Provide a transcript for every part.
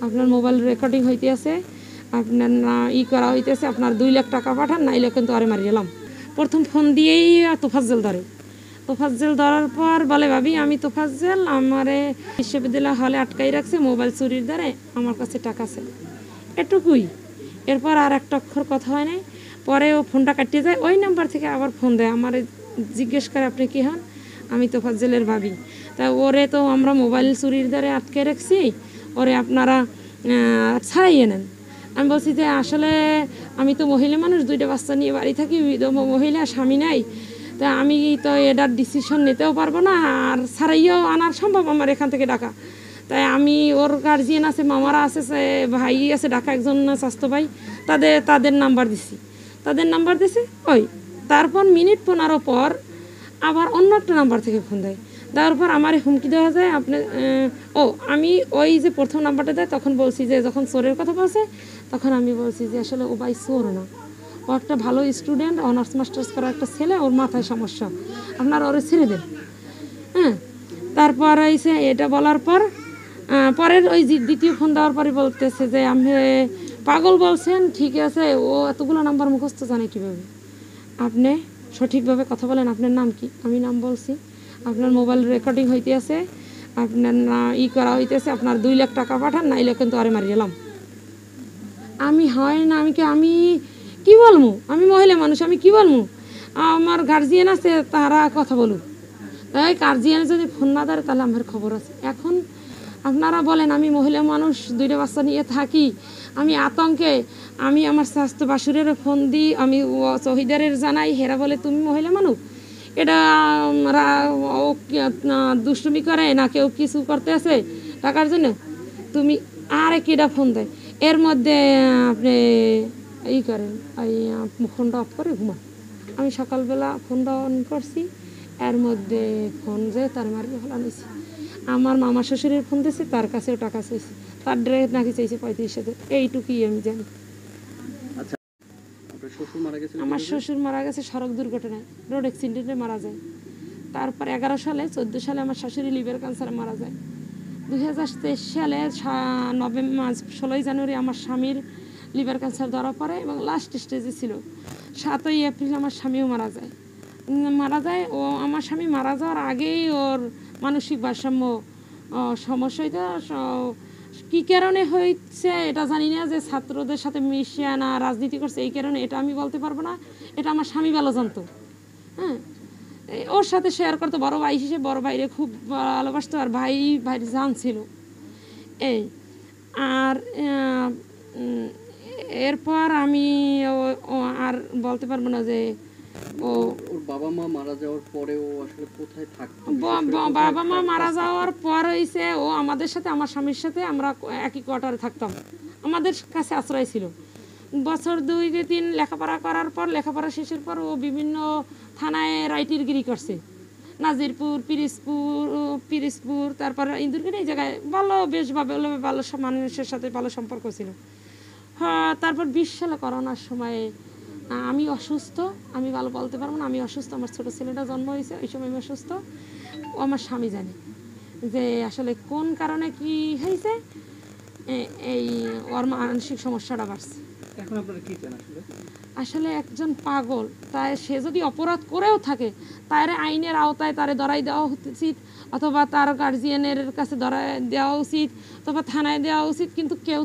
আপনার mobile recording হইতে আছে, আপনার না করা হইতেছে, আপনার 2 লাখ টাকা পাঠান, নাইলে কিন্তু আরে মারি গেলাম। প্রথম ফোন দিয়েই তোফাজ্জল ধরে। তোফাজ্জল ধরার পর বলে, ভাবি আমি তোফাজ্জল, আমারে বিশ্ববিদ্যালয় হলে আটকাই রাখছে মোবাইল চুরির দ্বারে, আমার কাছে টাকা আছে, এটুকুই। এরপর আর একটা অক্ষর কথা হয় নাই। পরে ও ফোনটা কাটিয়ে যায়, ওই নাম্বার থেকে আবার ফোন দেয়, আমার জিজ্ঞেস করে আপনি কী হন, আমি তোফাজ্জলের ভাবি। তা ওরে তো আমরা মোবাইল চুরির দ্বারে আটকে রাখছি, ওরে আপনারা ছাড়াইয়ে নেন। আমি বলছি যে আসলে আমি তো মহিলা মানুষ, 2টা বাচ্চা নিয়ে বাড়ি থাকি, মহিলা, স্বামী নাই, তা আমি তো এটার ডিসিশন নিতেও পারবো না, আর ছাড়াইয়েও আনার সম্ভব আমার এখান থেকে ঢাকা। তাই আমি, ওর গার্জিয়ান আছে, মামারা আছে, ভাই আছে ঢাকা, একজন স্বাস্থ্য ভাই, তাদের নাম্বার দিছি, ওই। তারপর মিনিট 15 পর আবার অন্য একটা নাম্বার থেকে ফোন দেয়, দেওয়ার পর আমার হুমকি দেওয়া যায়, আপনি আমি ওই যে প্রথম নাম্বারটা দেয়, তখন বলছি যে, যখন চোরের কথা বলছে তখন আমি বলছি যে আসলে ও ভাই চোর না, ও একটা ভালো স্টুডেন্ট, অনার্স মাস্টার্স করা একটা ছেলে, ওর মাথায় সমস্যা, আপনার ওরে ছেড়ে দেন। হ্যাঁ, তারপর হয়েছে এটা বলার পর পরের ওই দ্বিতীয় ফোন দেওয়ার পরে বলতেছে যে আপনি পাগল বলছেন, ঠিক আছে, ও এতগুলো নাম্বার মুখস্থ জানে কীভাবে, আপনি সঠিকভাবে কথা বলেন, আপনার নাম কি? আমি নাম বলছি, আপনার মোবাইল রেকর্ডিং হইতে আছে, আপনার না করা হইতেছে, আপনার 2 লাখ টাকা পাঠান, নাইলে কিন্তু আরে মারি গেলাম। আমি হয় না, আমি কি বলবো, আমি মহিলা মানুষ, আমি কি বলবো, আমার গার্জিয়ান আছে, তারা কথা বলুক। তাই গার্জিয়ান যদি ফোন না ধরে তাহলে আমার খবর আছে। এখন আপনারা বলেন, আমি মহিলা মানুষ, 2টা বাচ্চা নিয়ে থাকি, আমি আতঙ্কে, আমি আমার স্বাস্থ্য বাসুরের ফোন দিই, আমি শহীদারের জানাই, হেরা বলে তুমি মহিলা মানুষ, এটা দুষ্টুমি করে না, কেউ কিছু করতে আছে টাকার জন্য, তুমি আর কেটা ফোন দেয়, এর মধ্যে আপনি করেন, ফোনটা অফ করে ঘুমান। আমি সকালবেলা ফোনটা অন করছি, এর মধ্যে ফোন যে তার মার্কে ফেলা নিয়েছি, আমার মামা শ্বশুরের ফোন দিয়েছে, তার কাছেও টাকা চাইছে, তার ড্রেস নাকি চাইছে 35,000, এইটুকুই আমি জানি। আমার শ্বশুর মারা গেছে সড়ক দুর্ঘটনায়, রোড অ্যাক্সিডেন্টে মারা যায়। তারপর 11 সালে 14 সালে আমার শাশুড়ি লিভার ক্যান্সারে মারা যায়। 2023 সালে নভেম্বর 16 জানুয়ারি আমার স্বামীর লিভার ক্যান্সার ধরা পড়ে এবং লাস্ট স্টেজে ছিল। 7ই এপ্রিল আমার স্বামীও মারা যায়। ও আমার স্বামী মারা যাওয়ার আগেই ওর মানসিক ভারসাম্য সমস্যা হইতো। কী কারণে হয়েছে এটা জানি না, যে ছাত্রদের সাথে মিশিয়ে না রাজনীতি করছে এই কারণে, এটা আমি বলতে পারবো না, এটা আমার স্বামী ভালো জানতো। হ্যাঁ, ওর সাথে শেয়ার করতো, বড় ভাই হিসেবে বড় ভাইরে খুব ভালোবাসতো, আর ভাইয়ের জানছিল এই। আর এরপর আমি আর বলতে পারবো না যে ওর বাবা মা মারা যাওয়ার পরে ও আসলে কোথায় থাকতো। বাবা মা মারা যাওয়ার পর হয়েছে ও আমাদের সাথে, আমার স্বামীর সাথে আমরা একই কোয়ার্টারে থাকতাম, আমাদের কাছে আশ্রয় ছিল। বছর 2-3 লেখাপড়া করার পর, লেখাপড়া শেষের পর ও বিভিন্ন থানায় রাইটিরগিরি করছে, নাজিরপুর, পিরিজপুর, তারপর ইন্দুরগিরি, এই জায়গায় বেশ ভালো মানুষের সাথে ভালো সম্পর্ক ছিল। হ্যাঁ, তারপর 20 সালে করোনার সময়ে আমি অসুস্থ, আমি ভালো বলতে পারবো না, আমি অসুস্থ, আমার ছোটো ছেলেটা জন্ম হয়েছে, ওই সময় আমি অসুস্থ। ও আমার স্বামী জানে যে আসলে কোন কারণে কি হয়েছে, এই ওর মানসিক সমস্যাটা বাড়ছে। এখন আপনারা কি চান আসলে একজন পাগল, তাই সে যদি অপরাধ করেও থাকে, তার আইনের আওতায় তারে ধরাই দেওয়া উচিত, অথবা তার গার্জিয়ানের কাছে ধরাই দেওয়া উচিত, অথবা থানায় দেওয়া উচিত। কিন্তু কেউ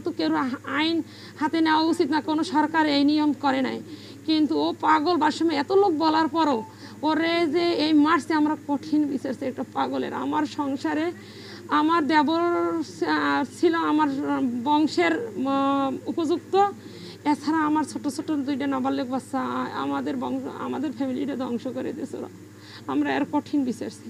আইন হাতে নেওয়া উচিত না, কোনো সরকার এই নিয়ম করে নাই। কিন্তু ও পাগল, বাসমে এত লোক বলার পরও ওরে যে এই মারছে, আমরা কঠিন বিচারছি একটা পাগলের। আমার সংসারে আমার দেবর ছিল আমার বংশের উপযুক্ত, এছাড়া আমার ছোট ছোট 2টা নাবালক বাচ্চা, আমাদের ফ্যামিলিটা ধ্বংস করে দিয়েছিল। আমরা এর কঠিন বিচারছি।